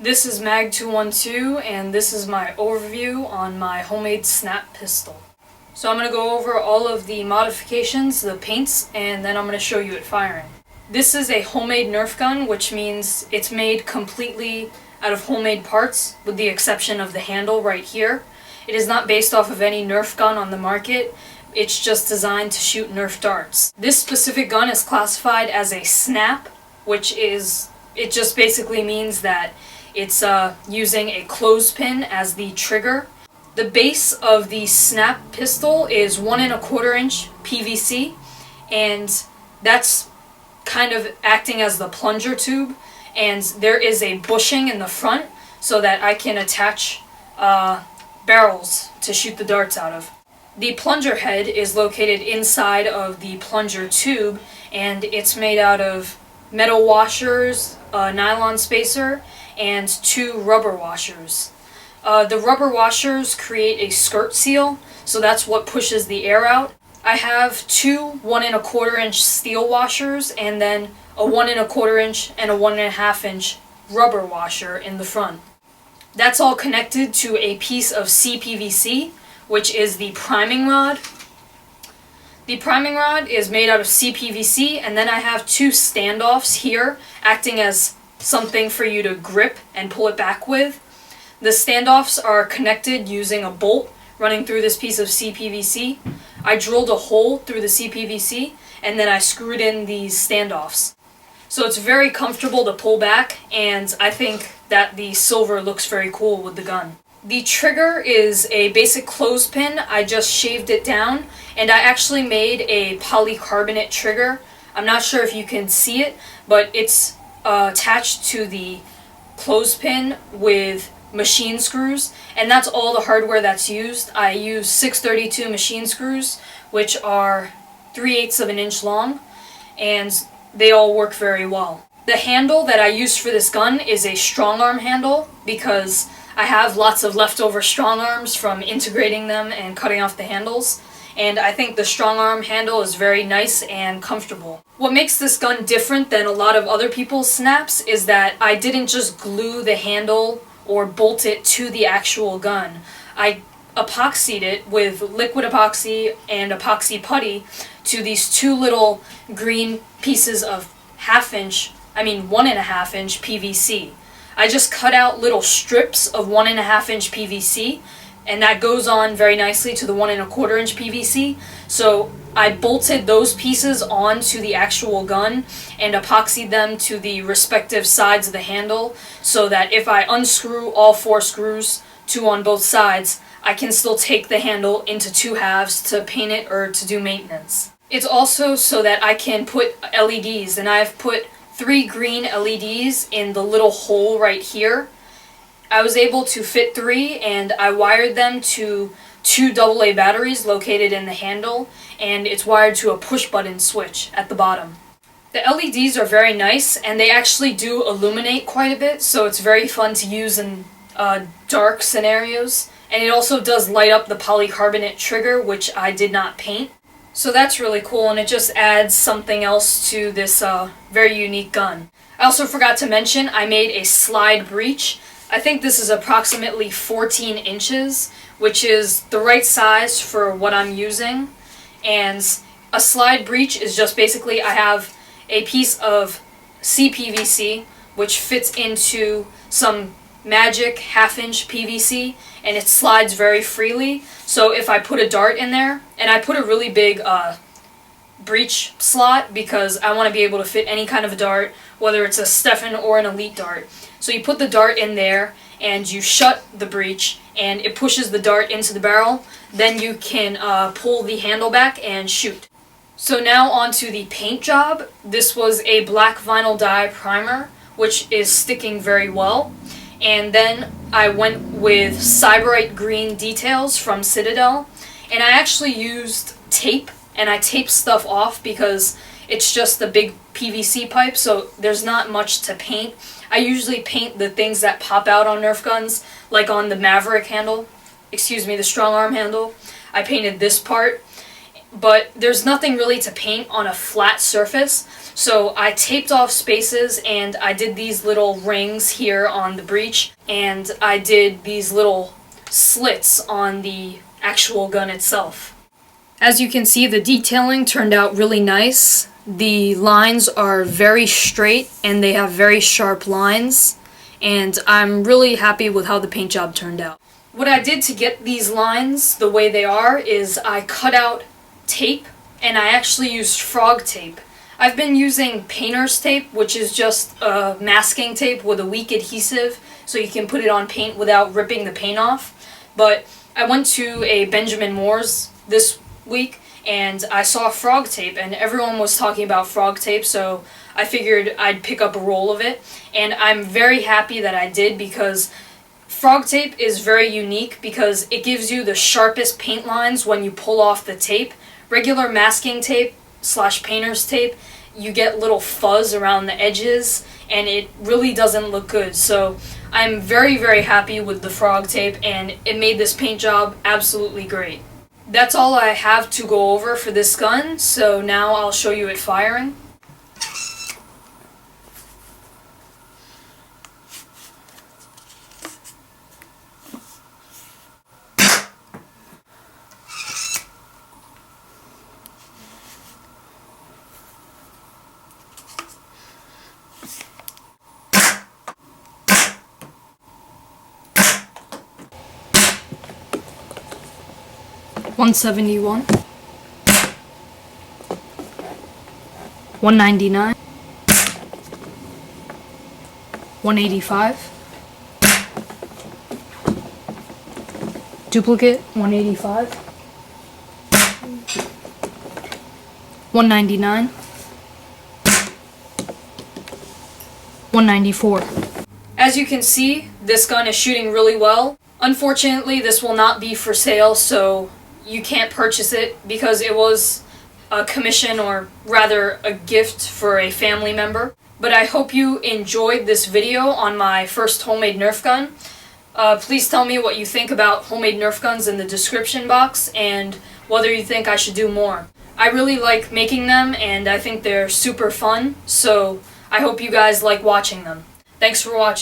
This is Mag212 and this is my overview on my homemade snap pistol. So I'm going to go over all of the modifications, the paints, and then I'm going to show you it firing. This is a homemade Nerf gun, which means it's made completely out of homemade parts with the exception of the handle right here. It is not based off of any Nerf gun on the market. It's just designed to shoot Nerf darts. This specific gun is classified as a snap, which is, it just basically means that it's using a clothespin as the trigger. The base of the snap pistol is 1 1/4 inch PVC, and that's kind of acting as the plunger tube, and there is a bushing in the front so that I can attach barrels to shoot the darts out of. The plunger head is located inside of the plunger tube, and it's made out of metal washers, a nylon spacer, and 2 rubber washers. The rubber washers create a skirt seal, so that's what pushes the air out. I have 2 1 1/4 inch steel washers and then a 1 1/4 inch and a 1 1/2 inch rubber washer in the front. That's all connected to a piece of CPVC, which is the priming rod. The priming rod is made out of CPVC, and then I have 2 standoffs here acting as something for you to grip and pull it back with. The standoffs are connected using a bolt running through this piece of CPVC. I drilled a hole through the CPVC and then I screwed in these standoffs. So it's very comfortable to pull back, and I think that the silver looks very cool with the gun. The trigger is a basic clothespin. I just shaved it down, and I actually made a polycarbonate trigger. I'm not sure if you can see it, but it's attached to the clothespin with machine screws, and that's all the hardware that's used. I use 632 machine screws, which are 3/8 of an inch long, and they all work very well. The handle that I use for this gun is a strong arm handle because I have lots of leftover strong arms from integrating them and cutting off the handles, and I think the strong arm handle is very nice and comfortable. What makes this gun different than a lot of other people's snaps is that I didn't just glue the handle or bolt it to the actual gun. I epoxied it with liquid epoxy and epoxy putty to these 2 little green pieces of 1 1/2 inch PVC. I just cut out little strips of 1 1/2 inch PVC, and that goes on very nicely to the 1 1/4 inch PVC. So I bolted those pieces onto the actual gun and epoxied them to the respective sides of the handle so that if I unscrew all 4 screws, 2 on both sides, I can still take the handle into 2 halves to paint it or to do maintenance. It's also so that I can put LEDs, and I've put 3 green LEDs in the little hole right here. I was able to fit 3, and I wired them to 2 AA batteries located in the handle, and it's wired to a push button switch at the bottom. The LEDs are very nice, and they actually do illuminate quite a bit, so it's very fun to use in dark scenarios. And it also does light up the polycarbonate trigger, which I did not paint. So that's really cool, and it just adds something else to this very unique gun. I also forgot to mention I made a slide breech. I think this is approximately 14 inches, which is the right size for what I'm using. And a slide breech is just basically I have a piece of CPVC which fits into some magic 1/2 inch PVC, and it slides very freely. So if I put a dart in there, and I put a really big breech slot because I want to be able to fit any kind of a dart, whether it's a Stefan or an Elite dart. So you put the dart in there and you shut the breech and it pushes the dart into the barrel. Then you can pull the handle back and shoot. So now on to the paint job. This was a black vinyl dye primer, which is sticking very well. And then I went with Cyberite green details from Citadel, and I actually used tape, and I taped stuff off because it's just a big PVC pipe, so there's not much to paint. I usually paint the things that pop out on Nerf guns, like on the Maverick handle, the strong arm handle. I painted this part, but there's nothing really to paint on a flat surface, so I taped off spaces and I did these little rings here on the breech, and I did these little slits on the actual gun itself. As you can see, the detailing turned out really nice. The lines are very straight and they have very sharp lines, and I'm really happy with how the paint job turned out. What I did to get these lines the way they are is I cut out tape, and I actually used frog tape. I've been using painter's tape, which is just masking tape with a weak adhesive, so you can put it on paint without ripping the paint off. But I went to a Benjamin Moore's this week, and I saw frog tape, and everyone was talking about frog tape, so I figured I'd pick up a roll of it, and I'm very happy that I did, because frog tape is very unique because it gives you the sharpest paint lines when you pull off the tape. Regular masking tape / painter's tape, you get little fuzz around the edges and it really doesn't look good. So I'm very, very happy with the frog tape, and it made this paint job absolutely great. That's all I have to go over for this gun, so now I'll show you it firing. $171, $199, $185, duplicate $185, $199, $194. As you can see, this gun is shooting really well. Unfortunately, this will not be for sale, so you can't purchase it because it was a commission, or rather a gift for a family member. But I hope you enjoyed this video on my first homemade Nerf gun. Please tell me what you think about homemade Nerf guns in the description box, and whether you think I should do more. I really like making them, and I think they're super fun, so I hope you guys like watching them. Thanks for watching.